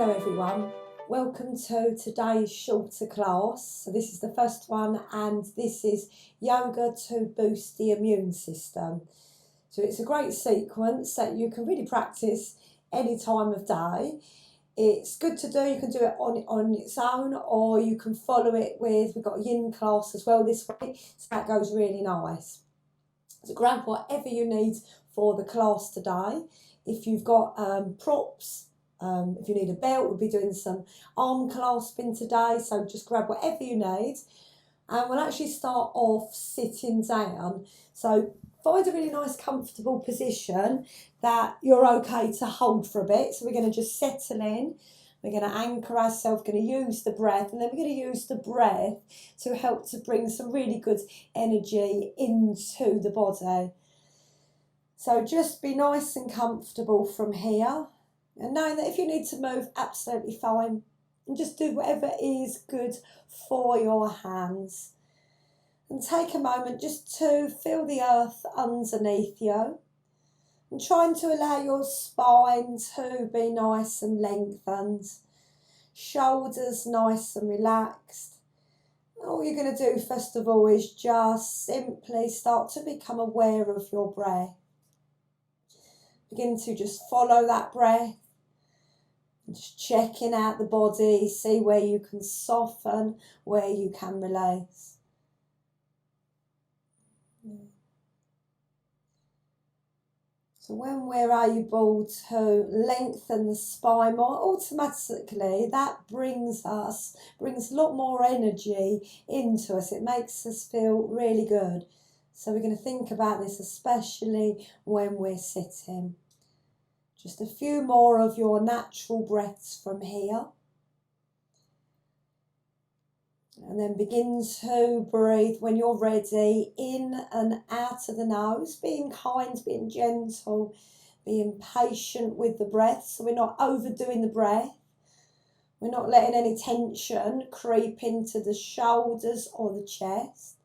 Hello everyone, welcome to today's shorter class. So this is the first one and this is yoga to boost the immune system. So it's a great sequence that you can really practice any time of day. It's good to do, you can do it on its own or you can follow it with, we've got a yin class as well this week, so that goes really nice. So grab whatever you need for the class today. If you've got props, if you need a belt, we'll be doing some arm clasping today, so just grab whatever you need. And we'll actually start off sitting down. So find a really nice comfortable position that you're okay to hold for a bit. So we're going to just settle in. We're going to anchor ourselves, going to use the breath, and then we're going to use the breath to help to bring some really good energy into the body. So just be nice and comfortable from here. And knowing that if you need to move, absolutely fine. And just do whatever is good for your hands. And take a moment just to feel the earth underneath you. And trying to allow your spine to be nice and lengthened. Shoulders nice and relaxed. All you're going to do first of all is just simply start to become aware of your breath. Begin to just follow that breath. Just checking out the body, see where you can soften, where you can release. So when we're able to lengthen the spine more, automatically that brings a lot more energy into us. It makes us feel really good. So we're going to think about this, especially when we're sitting. Just a few more of your natural breaths from here. And then begin to breathe when you're ready, in and out of the nose, being kind, being gentle, being patient with the breath. So we're not overdoing the breath. We're not letting any tension creep into the shoulders or the chest.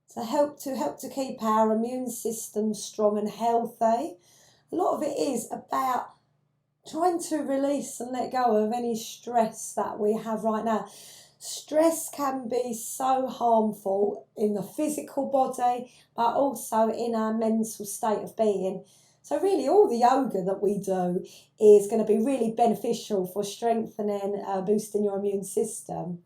So help to keep our immune system strong and healthy. A lot of it is about trying to release and let go of any stress that we have right now. Stress can be so harmful in the physical body, but also in our mental state of being. So really all the yoga that we do is going to be really beneficial for strengthening, boosting your immune system.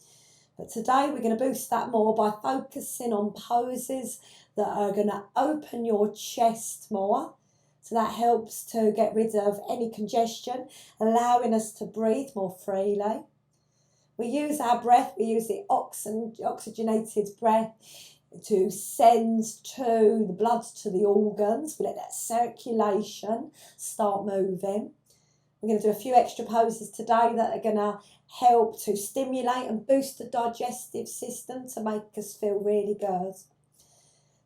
But today we're going to boost that more by focusing on poses that are going to open your chest more. So that helps to get rid of any congestion, allowing us to breathe more freely. We use our breath, we use the oxygenated breath to send to the blood to the organs. We let that circulation start moving. We're going to do a few extra poses today that are going to help to stimulate and boost the digestive system to make us feel really good.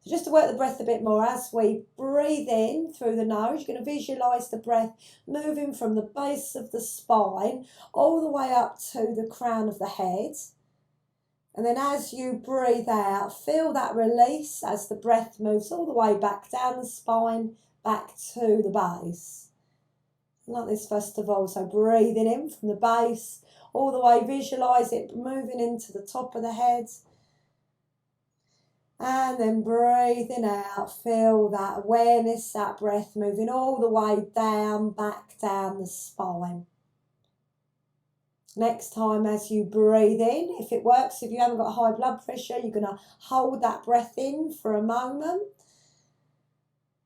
So just to work the breath a bit more, as we breathe in through the nose, you're going to visualise the breath moving from the base of the spine all the way up to the crown of the head. And then as you breathe out, feel that release as the breath moves all the way back down the spine, back to the base. Like this first of all, so breathing in from the base all the way, visualise it moving into the top of the head. And then breathing out, feel that awareness, that breath moving all the way down, back down the spine. Next time as you breathe in, if it works, if you haven't got high blood pressure, you're going to hold that breath in for a moment.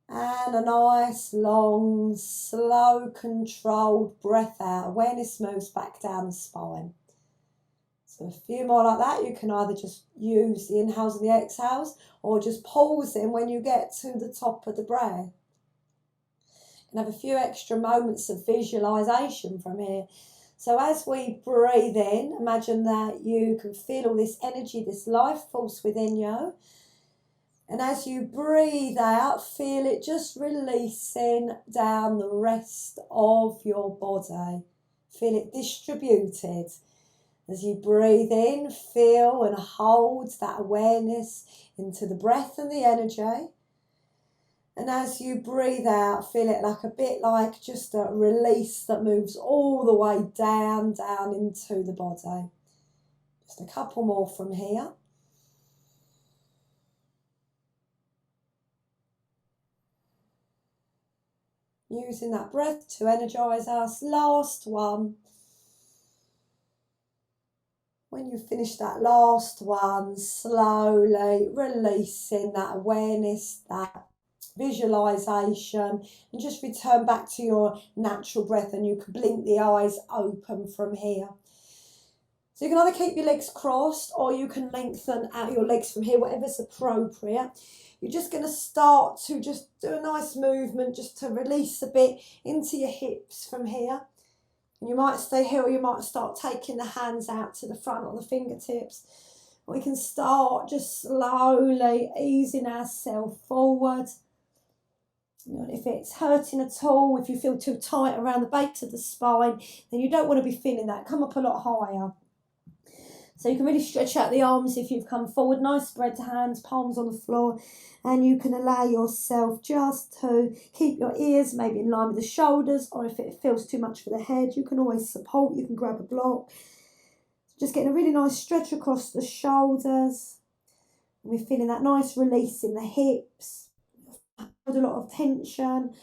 And a nice, long, slow, controlled breath out. Awareness moves back down the spine. So a few more like that. You can either just use the inhales and the exhales or just pause in when you get to the top of the breath. And have a few extra moments of visualization from here. So as we breathe in, imagine that you can feel all this energy, this life force within you. And as you breathe out, feel it just releasing down the rest of your body. Feel it distributed. As you breathe in, feel and hold that awareness into the breath and the energy. And as you breathe out, feel it like a bit like just a release that moves all the way down into the body. Just a couple more from here. Using that breath to energize us. Last one. When you finish that last one, slowly releasing that awareness, that visualization, and just return back to your natural breath, and you can blink the eyes open from here. So you can either keep your legs crossed or you can lengthen out your legs from here, whatever's appropriate. You're just going to start to just do a nice movement just to release a bit into your hips from here. And you might stay here, or you might start taking the hands out to the front or the fingertips. We can start just slowly easing ourselves forward. If it's hurting at all, if you feel too tight around the base of the spine, then you don't want to be feeling that. Come up a lot higher. So you can really stretch out the arms if you've come forward. Nice spread hands, palms on the floor. And you can allow yourself just to keep your ears maybe in line with the shoulders, or if it feels too much for the head, you can always support. You can grab a block. Just getting a really nice stretch across the shoulders. And we're feeling that nice release in the hips. A lot of tension,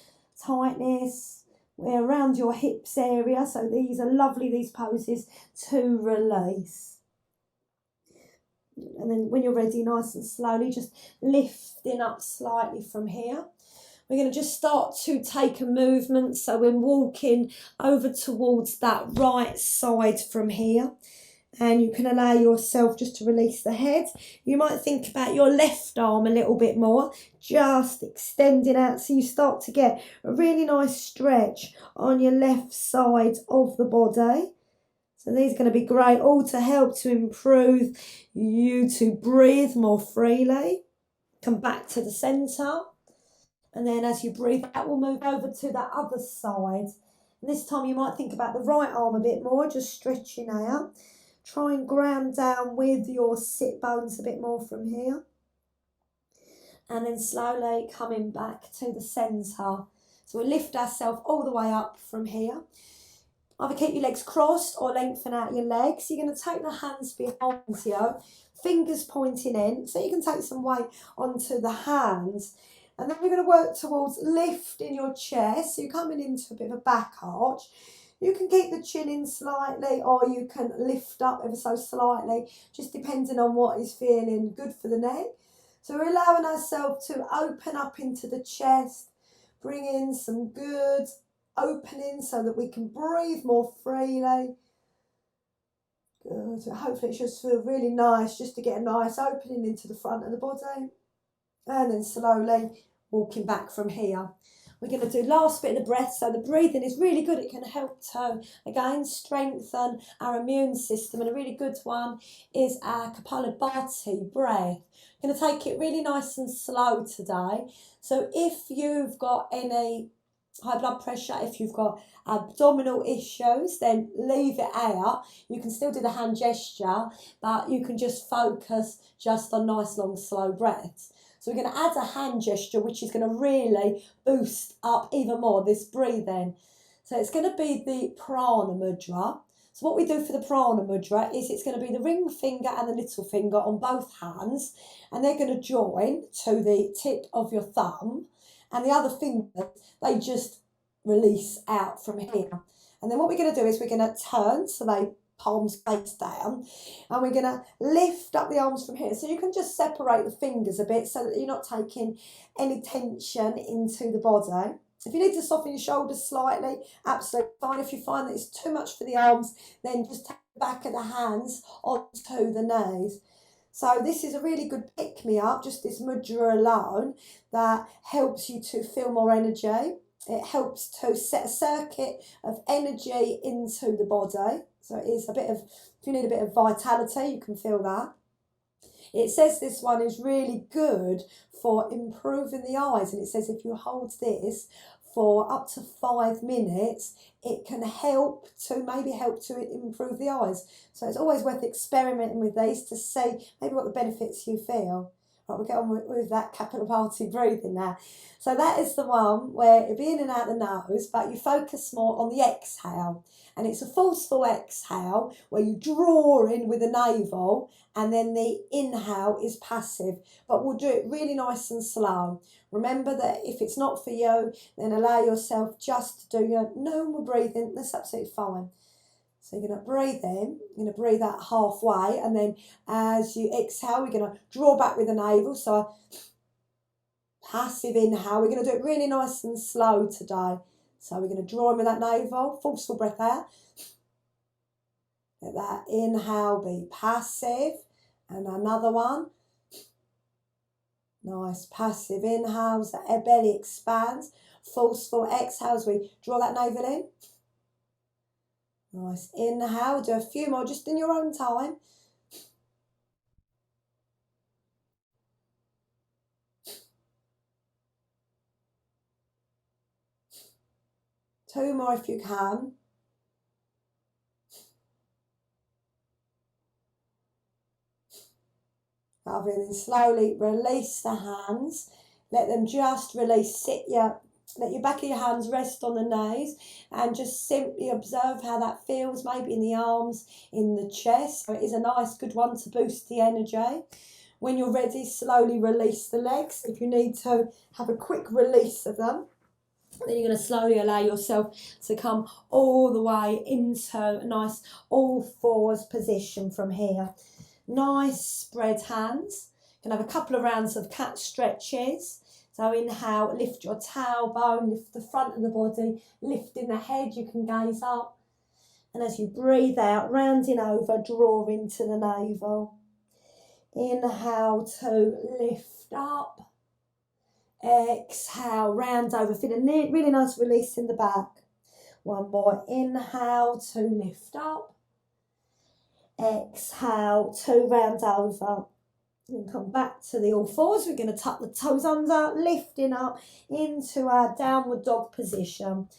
tightness. We're around your hips area. So these are lovely, these poses to release. And then when you're ready, nice and slowly, just lifting up slightly from here. We're going to just start to take a movement. So we're walking over towards that right side from here. And you can allow yourself just to release the head. You might think about your left arm a little bit more, just extending out so you start to get a really nice stretch on your left side of the body. So these are going to be great, all to help to improve you to breathe more freely. Come back to the centre. And then as you breathe out, we'll move over to that other side. And this time you might think about the right arm a bit more, just stretching out. Try and ground down with your sit bones a bit more from here. And then slowly coming back to the centre. So we'll lift ourselves all the way up from here. Either keep your legs crossed or lengthen out your legs. You're going to take the hands behind you, fingers pointing in, so you can take some weight onto the hands. And then we're going to work towards lifting your chest. So you're coming into a bit of a back arch. You can keep the chin in slightly, or you can lift up ever so slightly, just depending on what is feeling good for the neck. So we're allowing ourselves to open up into the chest, bring in some good opening so that we can breathe more freely. Good. Hopefully it just feels really nice just to get a nice opening into the front of the body. And then slowly walking back from here. We're going to do last bit of the breath. So the breathing is really good. It can help to, again, strengthen our immune system. And a really good one is our Kapalabhati breath. We're going to take it really nice and slow today. So if you've got any high blood pressure, if you've got abdominal issues, then leave it out. You can still do the hand gesture, but you can just focus just on nice, long, slow breaths. So we're going to add a hand gesture, which is going to really boost up even more this breathing. So it's going to be the prana mudra. So what we do for the prana mudra is it's going to be the ring finger and the little finger on both hands, and they're going to join to the tip of your thumb, and the other fingers, they just release out from here. And then what we're going to do is we're going to turn, so they palms face down, and we're going to lift up the arms from here. So you can just separate the fingers a bit so that you're not taking any tension into the body. If you need to soften your shoulders slightly, absolutely fine. If you find that it's too much for the arms, then just take the back of the hands onto the knees. So this is a really good pick-me-up, just this mudra alone, that helps you to feel more energy. It helps to set a circuit of energy into the body. So it is a bit of, if you need a bit of vitality, you can feel that. It says this one is really good for improving the eyes. And it says if you hold this for up to 5 minutes, it can help to improve the eyes. So it's always worth experimenting with these to see maybe what the benefits you feel. Right, we'll get on with that Kapalabhati breathing now. So that is the one where it'll be in and out the nose, but you focus more on the exhale. And it's a forceful exhale where you draw in with the navel, and then the inhale is passive. But we'll do it really nice and slow. Remember that if it's not for you, then allow yourself just to do your normal breathing. That's absolutely fine. So you're going to breathe in, you're going to breathe out halfway, and then as you exhale, we're going to draw back with the navel. So a passive inhale. We're going to do it really nice and slow today. So we're going to draw in with that navel, forceful breath out. Let that inhale be passive. And another one. Nice passive inhales, the belly expands. Forceful exhales, we draw that navel in. Nice inhale, do a few more just in your own time. Two more if you can. Lovely, and then slowly release the hands. Let them just release. Let your back of your hands rest on the knees and just simply observe how that feels, maybe in the arms, in the chest. So it is a nice, good one to boost the energy. When you're ready, slowly release the legs. If you need to have a quick release of them, then you're going to slowly allow yourself to come all the way into a nice all fours position from here. Nice spread hands. You can have a couple of rounds of cat stretches. So inhale, lift your tailbone, lift the front of the body, lifting the head, you can gaze up. And as you breathe out, rounding over, draw into the navel. Inhale to lift up. Exhale, round over, feel a really nice release in the back. One more, inhale to lift up. Exhale to round over. And come back to the all fours. We're going to tuck the toes under, lifting up into our downward dog position.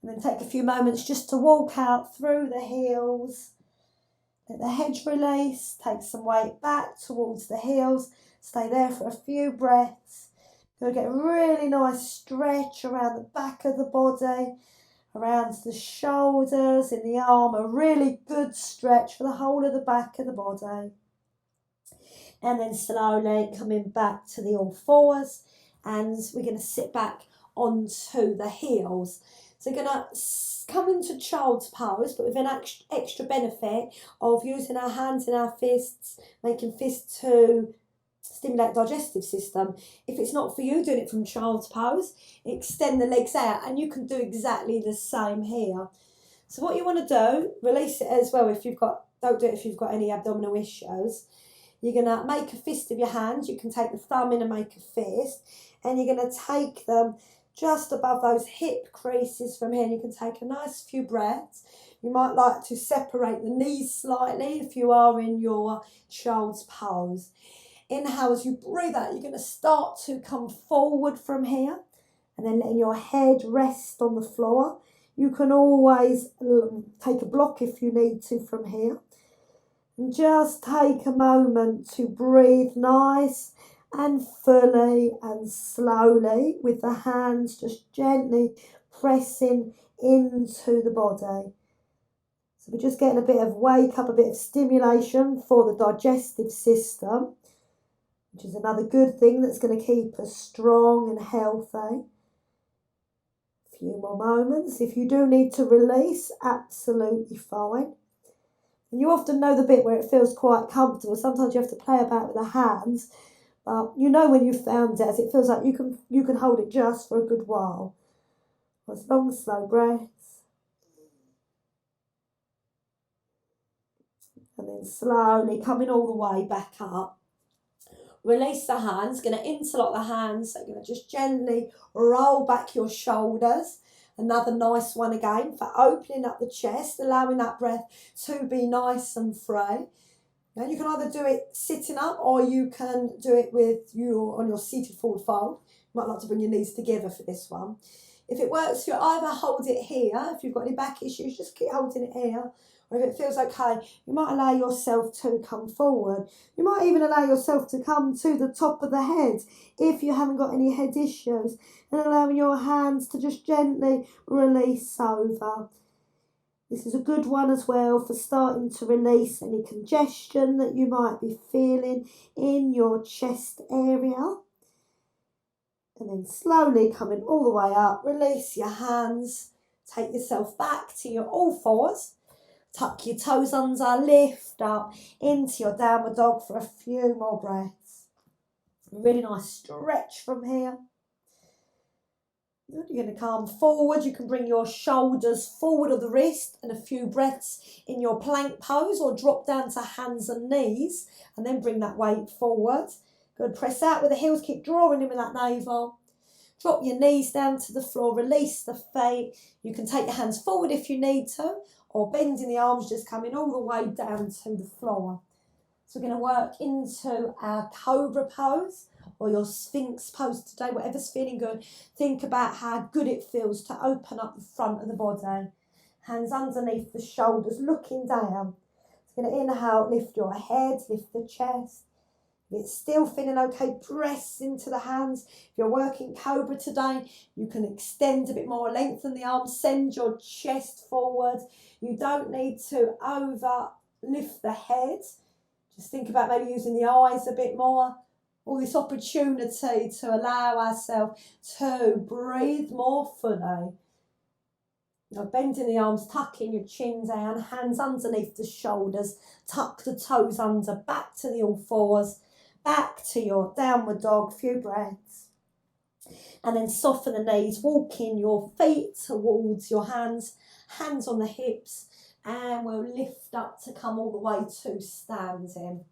And then take a few moments just to walk out through the heels. Let the head release. Take some weight back towards the heels. Stay there for a few breaths. You'll get a really nice stretch around the back of the body, around the shoulders, in the arm. A really good stretch for the whole of the back of the body. And then slowly coming back to the all fours, and we're going to sit back onto the heels. So we're going to come into child's pose, but with an extra benefit of using our hands and our fists, making fists to stimulate the digestive system. If it's not for you, doing it from child's pose, extend the legs out, and you can do exactly the same here. So what you want to do, release it as well if you've got, don't do it if you've got any abdominal issues. You're going to make a fist of your hands. You can take the thumb in and make a fist. And you're going to take them just above those hip creases from here. And you can take a nice few breaths. You might like to separate the knees slightly if you are in your child's pose. Inhale, as you breathe out, you're going to start to come forward from here. And then letting your head rest on the floor. You can always take a block if you need to from here. And just take a moment to breathe nice and fully and slowly with the hands just gently pressing into the body. So we're just getting a bit of wake up, a bit of stimulation for the digestive system, which is another good thing that's going to keep us strong and healthy. A few more moments. If you do need to release, absolutely fine. And you often know the bit where it feels quite comfortable. Sometimes you have to play about with the hands, but you know when you've found it, as it feels like you can hold it just for a good while. Nice long, slow breaths. And then slowly coming all the way back up. Release the hands, going to interlock the hands. So you're going to just gently roll back your shoulders. Another nice one again for opening up the chest, allowing that breath to be nice and free. Now you can either do it sitting up or you can do it on your seated forward fold. You might like to bring your knees together for this one. If it works, you either hold it here. If you've got any back issues, just keep holding it here. Or or if it feels okay, you might allow yourself to come forward. You might even allow yourself to come to the top of the head if you haven't got any head issues, and allowing your hands to just gently release over. This is a good one as well for starting to release any congestion that you might be feeling in your chest area. And then slowly coming all the way up, release your hands, take yourself back to your all fours, tuck your toes under, lift up into your downward dog for a few more breaths. Really nice stretch from here. You're going to come forward. You can bring your shoulders forward of the wrist and a few breaths in your plank pose, or drop down to hands and knees and then bring that weight forward. Good, press out with the heels, keep drawing in with that navel. Drop your knees down to the floor, release the feet. You can take your hands forward if you need to, or bending the arms, just coming all the way down to the floor. So we're going to work into our cobra pose or your sphinx pose today, whatever's feeling good. Think about how good it feels to open up the front of the body. Hands underneath the shoulders, looking down. So going to inhale, lift your head, lift the chest. If it's still feeling okay, press into the hands. If you're working cobra today, you can extend a bit more, lengthen the arms, send your chest forward. You don't need to over lift the head. Just think about maybe using the eyes a bit more. All this opportunity to allow ourselves to breathe more fully. Now bending the arms, tucking your chin down, hands underneath the shoulders, tuck the toes under, back to the all fours, back to your downward dog, few breaths. And then soften the knees, walking your feet towards your hands, hands on the hips, and we'll lift up to come all the way to standing.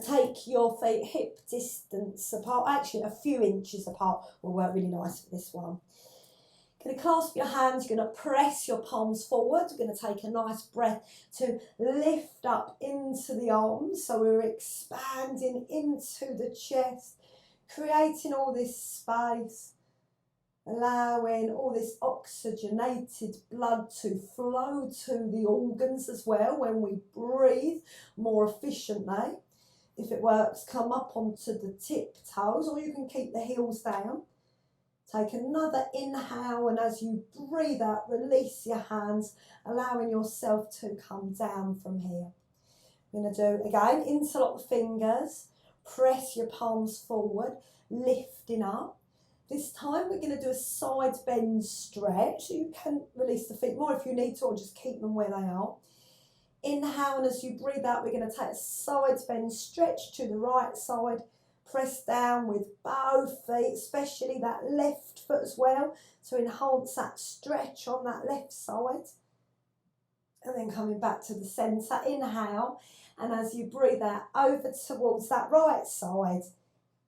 Take your feet hip distance apart, actually a few inches apart will work really nice for this one. Going to clasp your hands, you're going to press your palms forward. You're going to take a nice breath to lift up into the arms. So we're expanding into the chest, creating all this space, allowing all this oxygenated blood to flow to the organs as well when we breathe more efficiently. If it works, come up onto the tiptoes, or you can keep the heels down. Take another inhale, and as you breathe out, release your hands, allowing yourself to come down from here. We're going to do, again, interlock the fingers, press your palms forward, lifting up. This time we're going to do a side bend stretch, so you can release the feet more if you need to, or just keep them where they are. Inhale, and as you breathe out, we're going to take a side bend stretch to the right side. Press down with both feet, especially that left foot as well, to enhance that stretch on that left side. And then coming back to the centre, inhale, and as you breathe out, over towards that right side.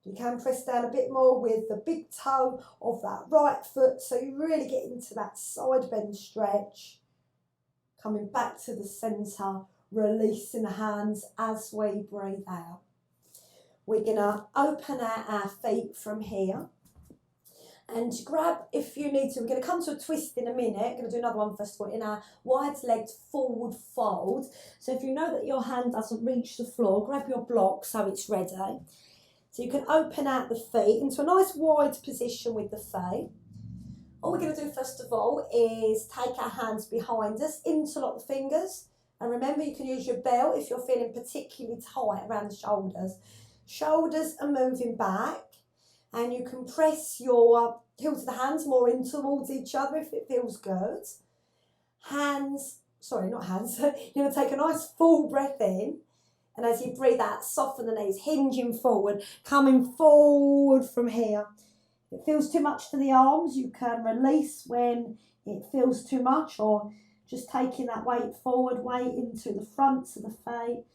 You can press down a bit more with the big toe of that right foot, so you really get into that side bend stretch. Coming back to the centre, releasing the hands as we breathe out. We're going to open out our feet from here and grab, if you need to, we're going to come to a twist in a minute. We're going to do another one first of all in our wide-legged forward fold. So if you know that your hand doesn't reach the floor, grab your block so it's ready. So you can open out the feet into a nice wide position with the feet. All we're going to do first of all is take our hands behind us, interlock the fingers. And remember, you can use your belt if you're feeling particularly tight around the shoulders. Shoulders are moving back, and you can press your heels of the hands more in towards each other if it feels good. You're going to take a nice full breath in, and as you breathe out, soften the knees, hinging forward, coming forward from here. If it feels too much to the arms, you can release when it feels too much, or just taking that weight forward, weight into the front of the feet.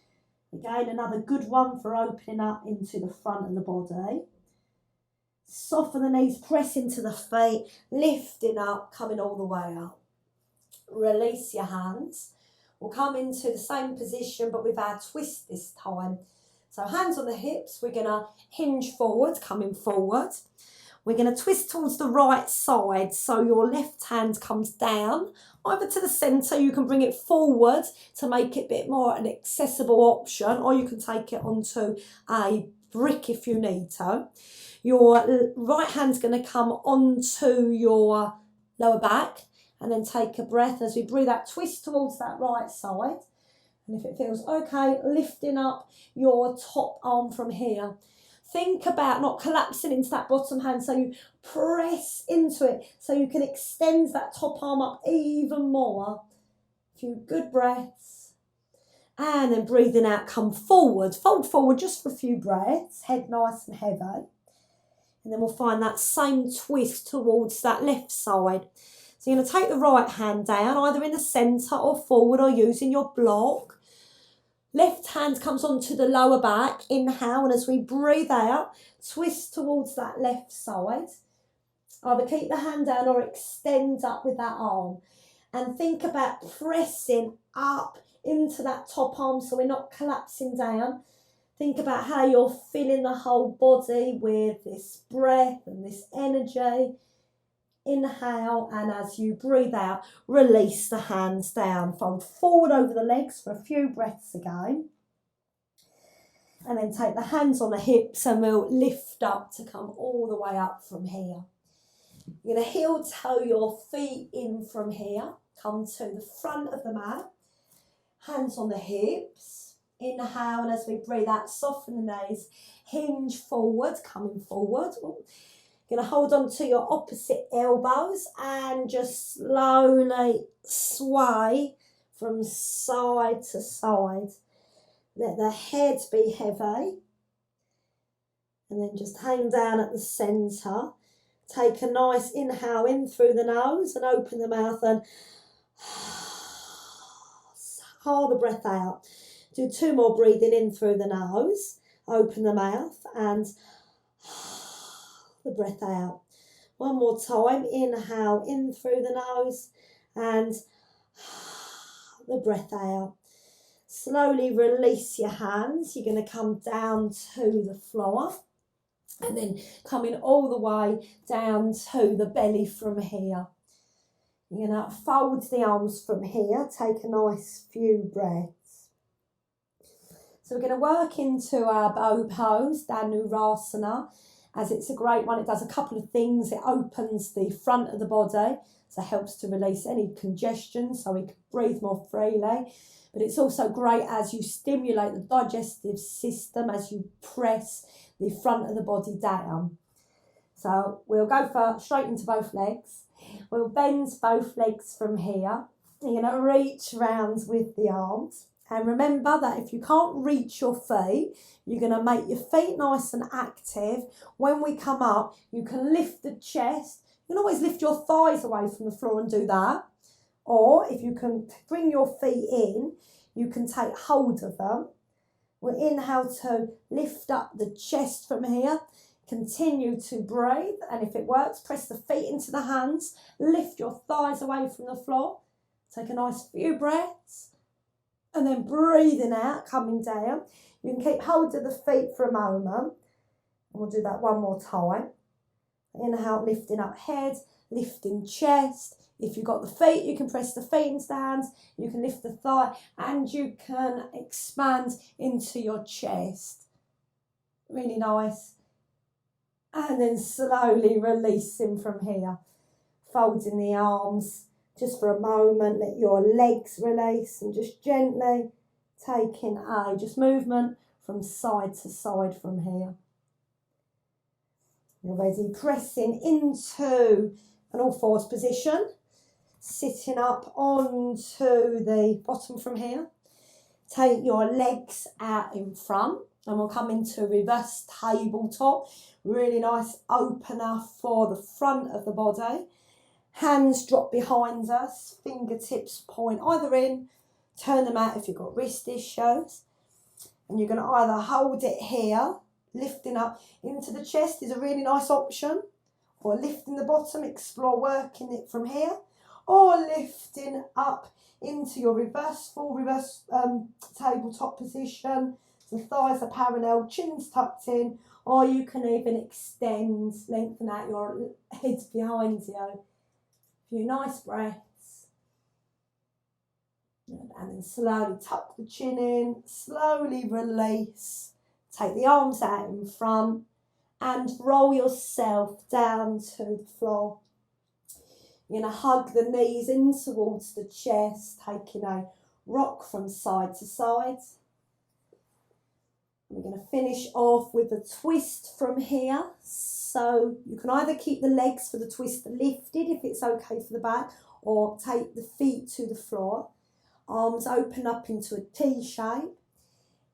Again, another good one for opening up into the front of the body. Soften the knees, press into the feet, lifting up, coming all the way up. Release your hands. We'll come into the same position, but with our twist this time. So hands on the hips, we're going to hinge forward, coming forward. We're going to twist towards the right side, so your left hand comes down, either to the centre, you can bring it forward to make it a bit more an accessible option, or you can take it onto a brick if you need to. Your right hand's going to come onto your lower back, and then take a breath. As we breathe out, twist towards that right side. And if it feels okay, lifting up your top arm from here. Think about not collapsing into that bottom hand, so you press into it so you can extend that top arm up even more. A few good breaths. And then breathing out, come forward. Fold forward just for a few breaths. Head nice and heavy. And then we'll find that same twist towards that left side. So you're going to take the right hand down, either in the centre or forward, or using your block. Left hand comes onto the lower back, inhale, and as we breathe out, twist towards that left side. Either keep the hand down or extend up with that arm. And think about pressing up into that top arm so we're not collapsing down. Think about how you're filling the whole body with this breath and this energy. Inhale, and as you breathe out, release the hands down. Fold forward over the legs for a few breaths again. And then take the hands on the hips and we'll lift up to come all the way up from here. You're going to heel toe your feet in from here. Come to the front of the mat. Hands on the hips. Inhale, and as we breathe out, soften the knees. Hinge forward, coming forward. You're going to hold on to your opposite elbows and just slowly sway from side to side. Let the head be heavy. And then just hang down at the centre. Take a nice inhale in through the nose and open the mouth and hold the breath out. Do 2 more breathing in through the nose. Open the mouth and the breath out. 1 more time. Inhale in through the nose and the breath out. Slowly release your hands. You're going to come down to the floor and then coming all the way down to the belly from here. You're going to fold the arms from here. Take a nice few breaths. So we're going to work into our bow pose, Dhanurasana. As it's a great one, it does a couple of things. It opens the front of the body, so it helps to release any congestion so we can breathe more freely. But it's also great as you stimulate the digestive system as you press the front of the body down. So we'll go straight into both legs. We'll bend both legs from here. You're going to reach round with the arms. And remember that if you can't reach your feet, you're going to make your feet nice and active. When we come up, you can lift the chest. You can always lift your thighs away from the floor and do that. Or if you can bring your feet in, you can take hold of them. We'll inhale to lift up the chest from here. Continue to breathe. And if it works, press the feet into the hands. Lift your thighs away from the floor. Take a nice few breaths. And then breathing out, coming down. You can keep hold of the feet for a moment. And we'll do that 1 more time. Inhale, lifting up head, lifting chest. If you've got the feet, you can press the feet into the hands. You can lift the thigh and you can expand into your chest. Really nice. And then slowly releasing from here. Folding the arms. Just for a moment, let your legs release and just gently taking a movement from side to side from here. You're ready, pressing into an all fours position, sitting up onto the bottom from here. Take your legs out in front and we'll come into reverse tabletop. Really nice opener for the front of the body. Hands drop behind us, fingertips point either in, turn them out if you've got wrist issues. And you're going to either hold it here, lifting up into the chest is a really nice option, or lifting the bottom, explore working it from here, or lifting up into your full reverse tabletop position. So thighs are parallel, chin's tucked in, or you can even extend, lengthen out your head behind you. A few nice breaths. And then slowly tuck the chin in, slowly release. Take the arms out in front and roll yourself down to the floor. You're going to hug the knees in towards the chest, taking a rock from side to side. We're going to finish off with a twist from here. So you can either keep the legs for the twist lifted if it's okay for the back, or take the feet to the floor. Arms open up into a T shape.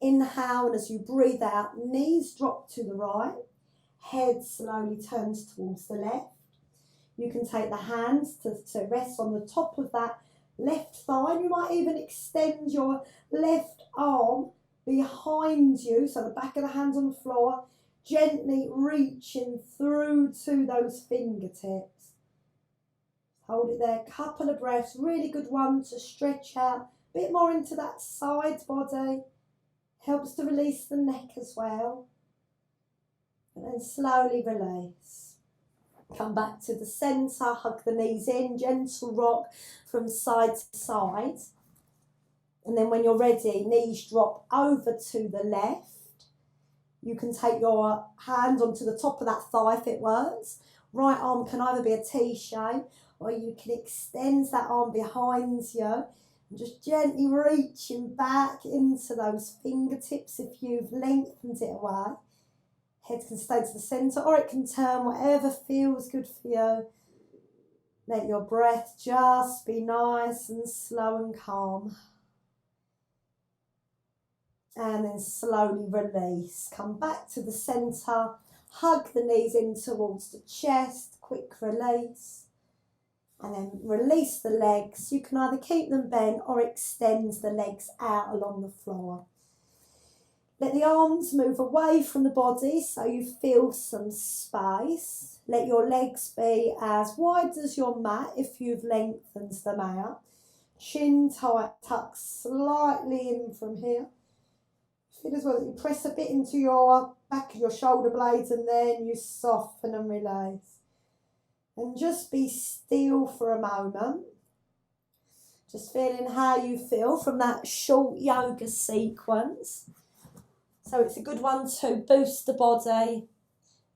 Inhale, and as you breathe out, knees drop to the right. Head slowly turns towards the left. You can take the hands to rest on the top of that left thigh. You might even extend your left arm behind you, so the back of the hands on the floor, gently reaching through to those fingertips. Hold it there, couple of breaths, really good one to stretch out, a bit more into that side body. Helps to release the neck as well. And then slowly release. Come back to the centre, hug the knees in, gentle rock from side to side. And then when you're ready, knees drop over to the left. You can take your hand onto the top of that thigh if it works. Right arm can either be a T shape, or you can extend that arm behind you. And just gently reaching back into those fingertips if you've lengthened it away. Head can stay to the centre, or it can turn, whatever feels good for you. Let your breath just be nice and slow and calm. And then slowly release. Come back to the centre. Hug the knees in towards the chest. Quick release. And then release the legs. You can either keep them bent or extend the legs out along the floor. Let the arms move away from the body so you feel some space. Let your legs be as wide as your mat if you've lengthened them out. Chin tight, tuck slightly in from here. Feel as well that you press a bit into your back of your shoulder blades, and then you soften and release. And just be still for a moment. Just feeling how you feel from that short yoga sequence. So it's a good one to boost the body.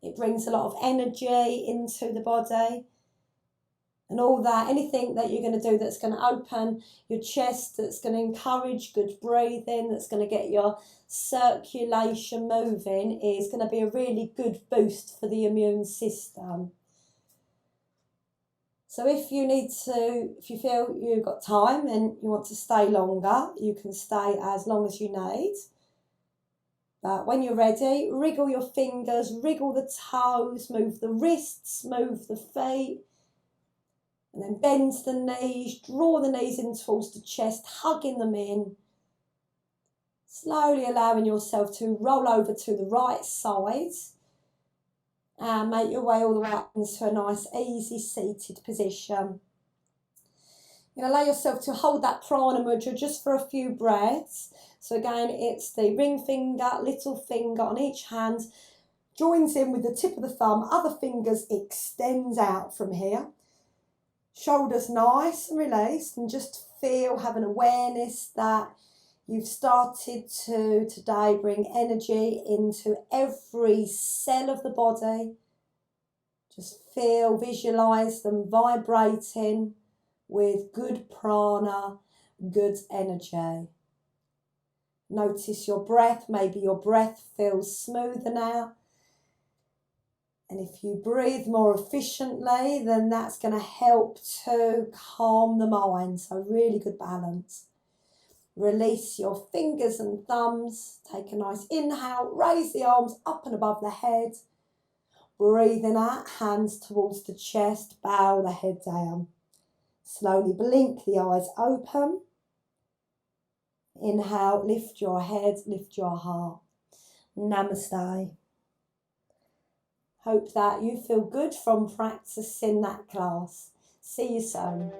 It brings a lot of energy into the body. And all that, anything that you're going to do that's going to open your chest, that's going to encourage good breathing, that's going to get your circulation moving, is going to be a really good boost for the immune system. So if you feel you've got time and you want to stay longer, you can stay as long as you need. But when you're ready, wriggle your fingers, wriggle the toes, move the wrists, move the feet. And then bend the knees, draw the knees in towards the chest, hugging them in. Slowly allowing yourself to roll over to the right side. And make your way all the way up into a nice, easy seated position. You're going to allow yourself to hold that prana mudra just for a few breaths. So again, it's the ring finger, little finger on each hand, joins in with the tip of the thumb, other fingers extends out from here. Shoulders nice and released, and just have an awareness that you've started to today bring energy into every cell of the body. Just visualise them vibrating with good prana, good energy. Notice your breath. Maybe your breath feels smoother now. And if you breathe more efficiently, then that's going to help to calm the mind. So really good balance. Release your fingers and thumbs. Take a nice inhale. Raise the arms up and above the head. Breathing out, hands towards the chest. Bow the head down. Slowly blink the eyes open. Inhale, lift your head, lift your heart. Namaste. Hope that you feel good from practicing that class. See you soon.